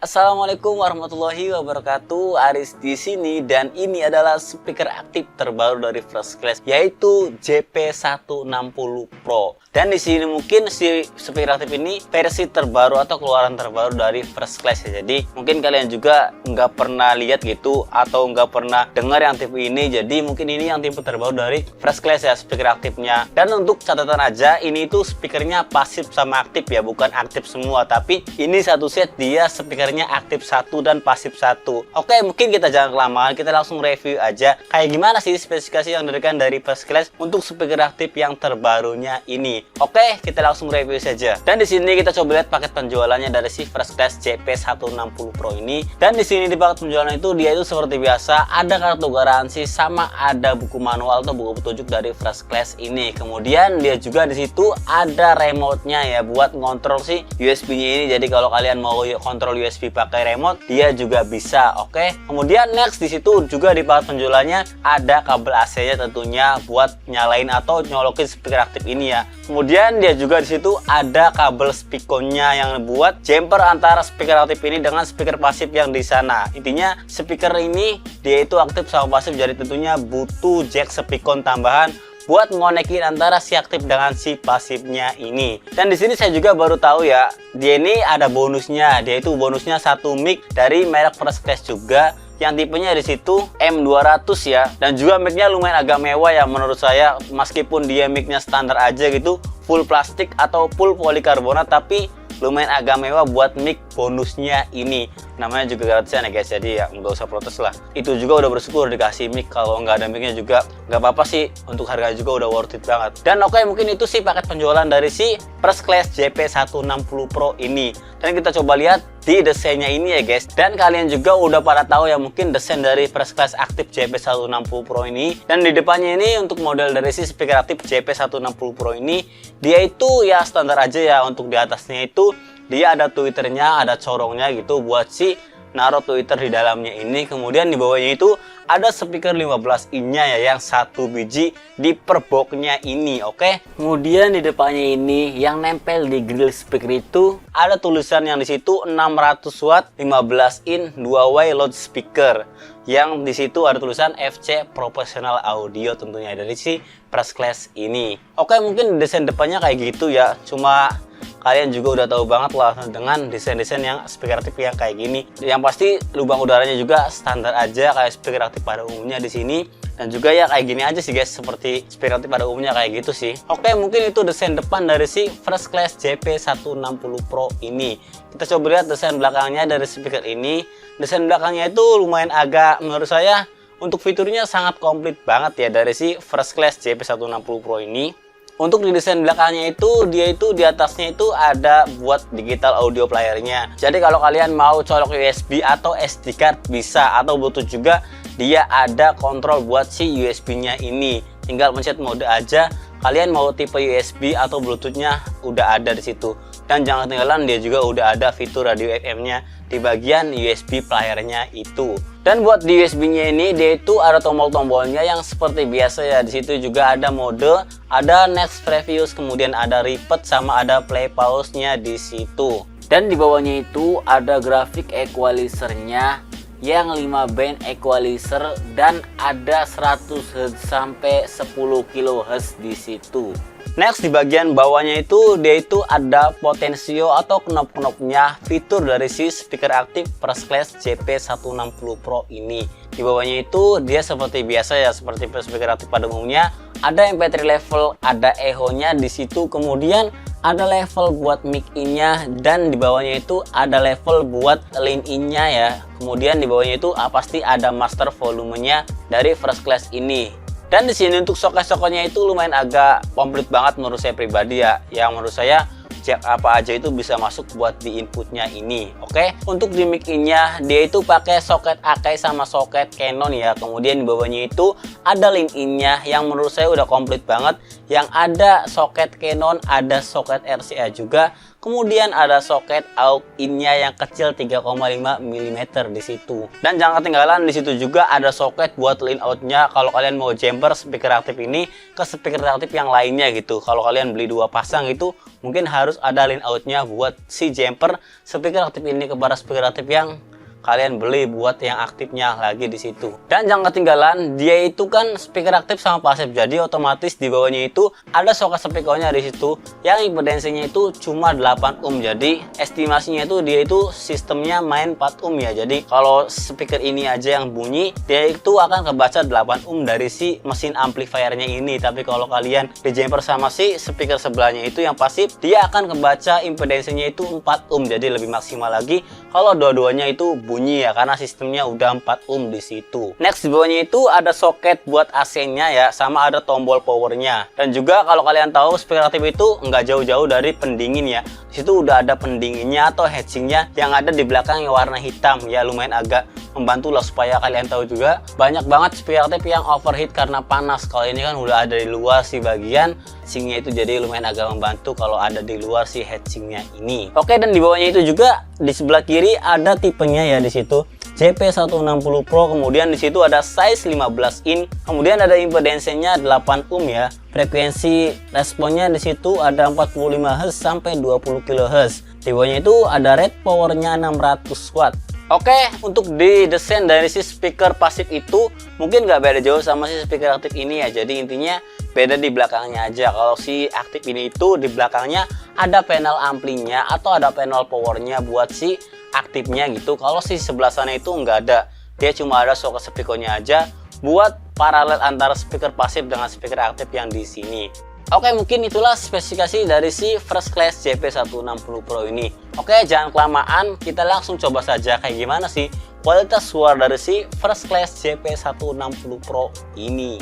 Assalamualaikum warahmatullahi wabarakatuh. Aris di sini dan ini adalah speaker aktif terbaru dari First Class yaitu JP160 Pro. Dan di sini mungkin si speaker aktif ini versi terbaru atau keluaran terbaru dari First Class ya. Jadi mungkin kalian juga nggak pernah lihat gitu atau nggak pernah dengar yang tipe ini. Jadi mungkin ini yang tipe terbaru dari First Class ya speaker aktifnya. Dan untuk catatan aja, ini itu speakernya pasif sama aktif ya, bukan aktif semua. Tapi ini satu set dia speakernya aktif satu dan pasif satu. Oke, mungkin kita jangan kelamaan, kita langsung review aja kayak gimana sih spesifikasi yang diberikan dari First Class untuk speaker aktif yang terbarunya ini. Oke, kita langsung review saja. Dan di sini kita coba lihat paket penjualannya dari si First Class JP160 Pro ini. Dan di sini di paket penjualan itu dia itu seperti biasa ada kartu garansi sama ada buku manual atau buku petunjuk dari First Class ini. Kemudian dia juga di situ ada remote-nya ya buat ngontrol si USB-nya ini. Jadi kalau kalian mau kontrol USB pakai remote, dia juga bisa. Oke. Kemudian next di situ juga di paket penjualannya ada kabel AC-nya tentunya buat nyalain atau nyolokin speaker aktif ini ya. Kemudian dia juga di situ ada kabel spikonnya yang buat jumper antara speaker aktif ini dengan speaker pasif yang di sana. Intinya speaker ini dia itu aktif sama pasif, jadi tentunya butuh jack spikon tambahan buat ngonekin antara si aktif dengan si pasifnya ini. Dan di sini saya juga baru tahu ya, dia ini ada bonusnya. Dia itu bonusnya satu mic dari merek First Class juga, yang tipenya di situ M200 ya. Dan juga micnya lumayan agak mewah ya menurut saya, meskipun dia micnya standar aja gitu, full plastik atau full polikarbonat, tapi lumayan agak mewah buat mic bonusnya ini. Namanya juga gratisan ya guys, jadi ya nggak usah protes lah. Itu juga udah bersyukur dikasih mic, kalau nggak ada micnya juga nggak apa-apa sih, untuk harga juga udah worth it banget. Dan oke, mungkin itu sih paket penjualan dari si First Class JP160 Pro ini. Dan kita coba lihat di desainnya ini ya guys. Dan kalian juga udah pada tahu ya mungkin desain dari First Class aktif JP160 Pro ini. Dan di depannya ini untuk model dari si speaker aktif JP160 Pro ini, dia itu ya standar aja ya. Untuk di atasnya itu dia ada tweeternya, ada corongnya gitu buat si naruh tweeter di dalamnya ini. Kemudian di bawahnya itu ada speaker 15 inch-nya ya, yang satu biji di per box-nya ini. Oke. Kemudian di depannya ini yang nempel di grill speaker itu ada tulisan yang di situ 600 watt 15 in 2-way loudspeaker. Yang di situ ada tulisan FC Professional Audio tentunya dari si First Class ini. Oke, mungkin desain depannya kayak gitu ya. Cuma kalian juga udah tahu banget lah dengan desain-desain yang speaker aktif yang kayak gini. Yang pasti lubang udaranya juga standar aja kayak speaker aktif pada umumnya di sini. Dan juga ya kayak gini aja sih guys, seperti speaker aktif pada umumnya kayak gitu sih. Oke, mungkin itu desain depan dari si First Class JP160 Pro ini. Kita coba lihat desain belakangnya dari speaker ini. Desain belakangnya itu lumayan agak, menurut saya untuk fiturnya sangat komplit banget ya dari si First Class JP160 Pro ini. Untuk di desain belakangnya itu dia itu di atasnya itu ada buat digital audio playernya. Jadi kalau kalian mau colok USB atau SD card bisa, atau Bluetooth juga dia ada kontrol buat si USB-nya ini. Tinggal pencet mode aja. Kalian mau tipe USB atau Bluetooth-nya udah ada di situ. Dan jangan ketinggalan dia juga udah ada fitur radio FM-nya di bagian USB playernya itu. Dan buat di USB-nya ini dia itu ada tombol-tombolnya yang seperti biasa ya. Di situ juga ada mode, ada next previous, kemudian ada repeat sama ada play pause-nya di situ. Dan di bawahnya itu ada grafik equalizer-nya yang 5 band equalizer dan ada 100 Hz sampai 10 kHz di situ. Next di bagian bawahnya itu dia itu ada potensio atau knop-knopnya fitur dari si speaker aktif First Class JP160 Pro ini. Di bawahnya itu dia seperti biasa ya, seperti speaker aktif pada umumnya. Ada MP3 level, ada echo-nya di situ, kemudian ada level buat mic in-nya, dan di bawahnya itu ada level buat line in-nya ya. Kemudian di bawahnya itu pasti ada master volumenya dari First Class ini. Dan di sini untuk soket-soketnya itu lumayan agak komplit banget menurut saya pribadi ya. Yang menurut saya jack apa aja itu bisa masuk buat di inputnya ini. Oke. Untuk di mic in-nya dia itu pakai soket Akai sama soket Canon ya. Kemudian di bawahnya itu ada line in-nya yang menurut saya udah komplit banget. Yang ada soket Canon, ada soket RCA juga. Kemudian ada soket aux in-nya yang kecil 3,5 mm di situ. Dan jangan ketinggalan di situ juga ada soket buat line out-nya kalau kalian mau jumper speaker aktif ini ke speaker aktif yang lainnya gitu. Kalau kalian beli 2 pasang itu mungkin harus ada line out-nya buat si jumper speaker aktif ini kepada speaker aktif yang kalian beli buat yang aktifnya lagi di situ. Dan jangan ketinggalan, dia itu kan speaker aktif sama pasif, jadi otomatis di bawahnya itu ada soket speakernya di situ yang impedensinya itu cuma 8 ohm. Jadi estimasinya itu dia itu sistemnya main 4 ohm ya. Jadi kalau speaker ini aja yang bunyi, dia itu akan kebaca 8 ohm dari si mesin amplifiernya ini. Tapi kalau kalian di jumper sama si speaker sebelahnya itu yang pasif, dia akan kebaca impedensinya itu 4 ohm. Jadi lebih maksimal lagi kalau dua-duanya itu bunyi ya, karena sistemnya udah 4 ohm di situ. Next, di bawahnya itu ada soket buat AC-nya ya, sama ada tombol powernya. Dan juga kalau kalian tahu speaker aktif itu nggak jauh-jauh dari pendingin ya. Di situ udah ada pendinginnya atau heatsingnya yang ada di belakang yang warna hitam ya, lumayan agak membantu lah supaya kalian tahu juga. Banyak banget speaker aktif yang overheat karena panas. Kalau ini kan udah ada di luar si bagian heatsingnya itu, jadi lumayan agak membantu kalau ada di luar si heatsingnya ini. Oke, dan di bawahnya itu juga di sebelah kiri ada tipenya ya di situ. JP160 Pro, kemudian di situ ada size 15 in, kemudian ada impedensinya 8 ohm ya. Frekuensi responnya di situ ada 45 Hz sampai 20 kHz. Di bawahnya itu ada rate powernya 600 watt. Oke, untuk di desain dari si speaker pasif itu mungkin nggak beda jauh sama si speaker aktif ini ya. Jadi intinya beda di belakangnya aja. Kalau si aktif ini itu di belakangnya ada panel amplinya atau ada panel powernya buat si aktifnya gitu. Kalau si sebelah sana itu nggak ada, dia cuma ada soket speakernya aja buat paralel antara speaker pasif dengan speaker aktif yang di sini. Oke, mungkin itulah spesifikasi dari si First Class JP160 Pro ini. Oke, jangan kelamaan, kita langsung coba saja kayak gimana sih kualitas suara dari si First Class JP160 Pro ini.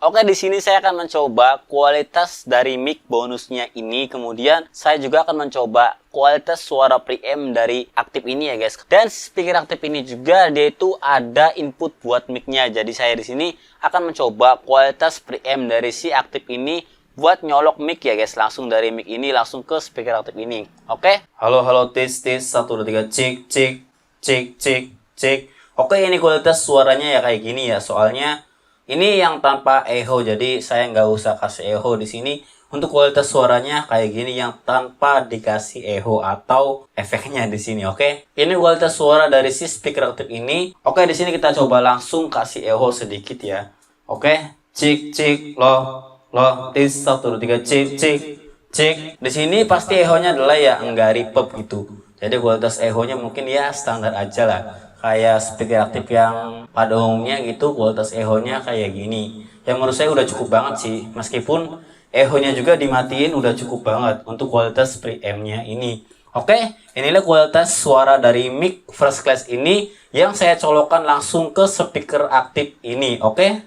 Oke, di sini saya akan mencoba kualitas dari mic bonusnya ini, kemudian saya juga akan mencoba kualitas suara preamp dari aktif ini ya guys. Dan speaker aktif ini juga dia itu ada input buat mic-nya. Jadi saya di sini akan mencoba kualitas preamp dari si aktif ini buat nyolok mic ya guys, langsung dari mic ini langsung ke speaker aktif ini. Oke. Halo tes 1 2 3 cek. Oke, ini kualitas suaranya ya kayak gini ya. Soalnya ini yang tanpa echo, jadi saya nggak usah kasih echo di sini. Untuk kualitas suaranya kayak gini yang tanpa dikasih echo atau efeknya di sini. Oke. Ini kualitas suara dari si speaker aktif ini. Oke, di sini kita coba langsung kasih echo sedikit ya. Oke. Cek loh, tes 1 2 3 cek. Di sini pasti echo-nya adalah ya enggak reverb gitu. Jadi kualitas echo-nya mungkin ya standar aja lah. Kayak speaker aktif yang pada umumnya gitu, kualitas echo-nya kayak gini. Yang menurut saya udah cukup banget sih. Meskipun echo-nya juga dimatiin udah cukup banget untuk kualitas preamp-nya ini. Oke, inilah kualitas suara dari mic First Class ini yang saya colokkan langsung ke speaker aktif ini. Oke.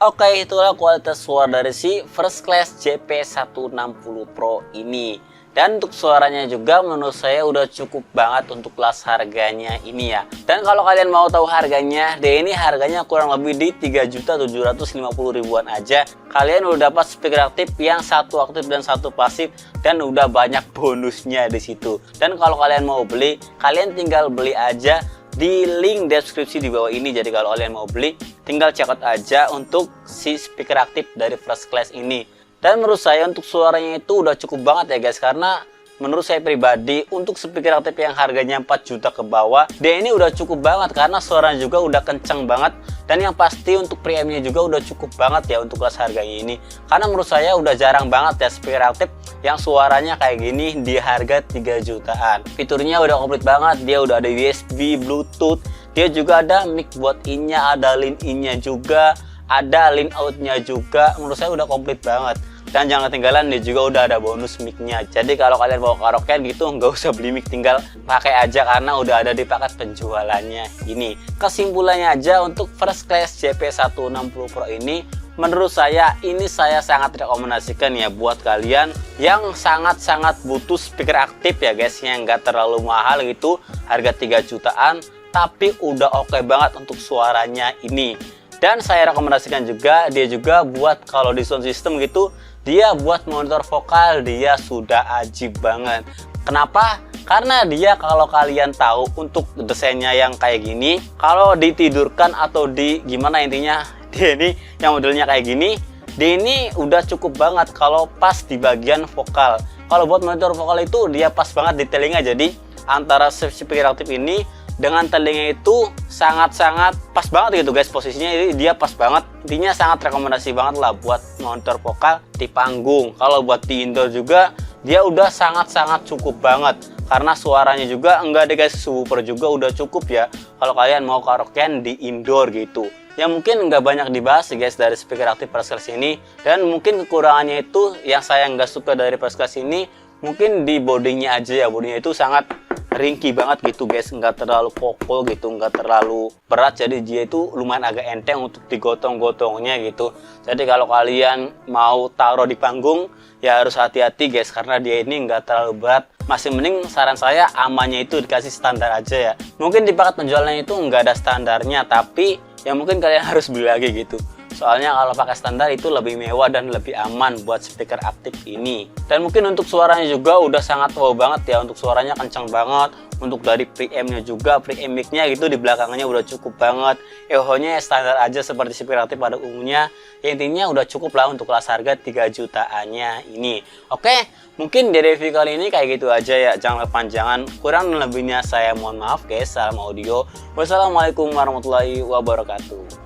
Oke, itulah kualitas suara dari si First Class JP160 Pro ini. Dan untuk suaranya juga menurut saya udah cukup banget untuk kelas harganya ini ya. Dan kalau kalian mau tahu harganya, ini harganya kurang lebih di 3.750.000-an aja. Kalian udah dapat speaker aktif yang satu aktif dan satu pasif, dan udah banyak bonusnya di situ. Dan kalau kalian mau beli, kalian tinggal beli aja di link deskripsi di bawah ini. Jadi kalau kalian mau beli, tinggal check out aja untuk si speaker aktif dari First Class ini. Dan menurut saya untuk suaranya itu udah cukup banget ya guys, karena menurut saya pribadi untuk speaker aktif yang harganya 4 juta ke bawah, dia ini udah cukup banget karena suaranya juga udah kenceng banget. Dan yang pasti untuk preampnya juga udah cukup banget ya untuk kelas harganya ini. Karena menurut saya udah jarang banget ya speaker aktif yang suaranya kayak gini di harga 3 jutaan. Fiturnya udah komplit banget, dia udah ada USB, Bluetooth, dia juga ada mic buat in-nya, ada line in-nya juga, ada line out-nya juga. Menurut saya udah komplit banget. Dan jangan ketinggalan, dia juga udah ada bonus mic-nya. Jadi kalau kalian mau karaokean gitu, nggak usah beli mic, tinggal pakai aja karena udah ada di paket penjualannya ini. Kesimpulannya aja untuk First Class JP160 Pro ini, menurut saya ini saya sangat rekomendasikan ya buat kalian yang sangat-sangat butuh speaker aktif ya guys, yang nggak terlalu mahal gitu, harga 3 jutaan, tapi udah oke banget untuk suaranya ini. Dan saya rekomendasikan juga dia juga buat kalau di sound system gitu, dia buat monitor vokal dia sudah ajib banget. Kenapa? Karena dia kalau kalian tahu untuk desainnya yang kayak gini, kalau ditidurkan atau di gimana intinya, dia ini yang modelnya kayak gini, dia ini udah cukup banget kalau pas di bagian vokal. Kalau buat monitor vokal itu dia pas banget di telinga, jadi antara speaker aktif ini dengan telinga itu sangat-sangat pas banget gitu guys posisinya. Jadi dia pas banget, intinya sangat rekomendasi banget lah buat monitor vokal di panggung. Kalau buat di indoor juga dia udah sangat-sangat cukup banget karena suaranya juga enggak deh guys, subwoofer juga udah cukup ya kalau kalian mau karaokean di indoor gitu. Yang mungkin nggak banyak dibahas sih guys dari speaker aktif First Class ini, dan mungkin kekurangannya itu yang saya nggak suka dari First Class ini mungkin di bodinya aja ya. Bodinya itu sangat ringkih banget gitu guys, nggak terlalu kokoh gitu, nggak terlalu berat, jadi dia itu lumayan agak enteng untuk digotong-gotongnya gitu. Jadi kalau kalian mau taruh di panggung ya harus hati-hati guys, karena dia ini nggak terlalu berat. Masih mending saran saya amannya itu dikasih standar aja ya. Mungkin di paket penjualannya itu nggak ada standarnya, tapi ya mungkin kalian harus beli lagi gitu. Soalnya kalau pakai standar itu lebih mewah dan lebih aman buat speaker aktif ini. Dan mungkin untuk suaranya juga udah sangat wow banget ya, untuk suaranya kencang banget. Untuk dari preampnya juga, preamp mic-nya gitu di belakangnya udah cukup banget. Echo-nya standar aja seperti speaker aktif pada umumnya. Ya, intinya udah cukup lah untuk kelas harga 3 jutaannya ini. Oke, mungkin di review kali ini kayak gitu aja ya, jangan kepanjangan. Kurang lebihnya saya mohon maaf guys. Salam audio. Wassalamualaikum warahmatullahi wabarakatuh.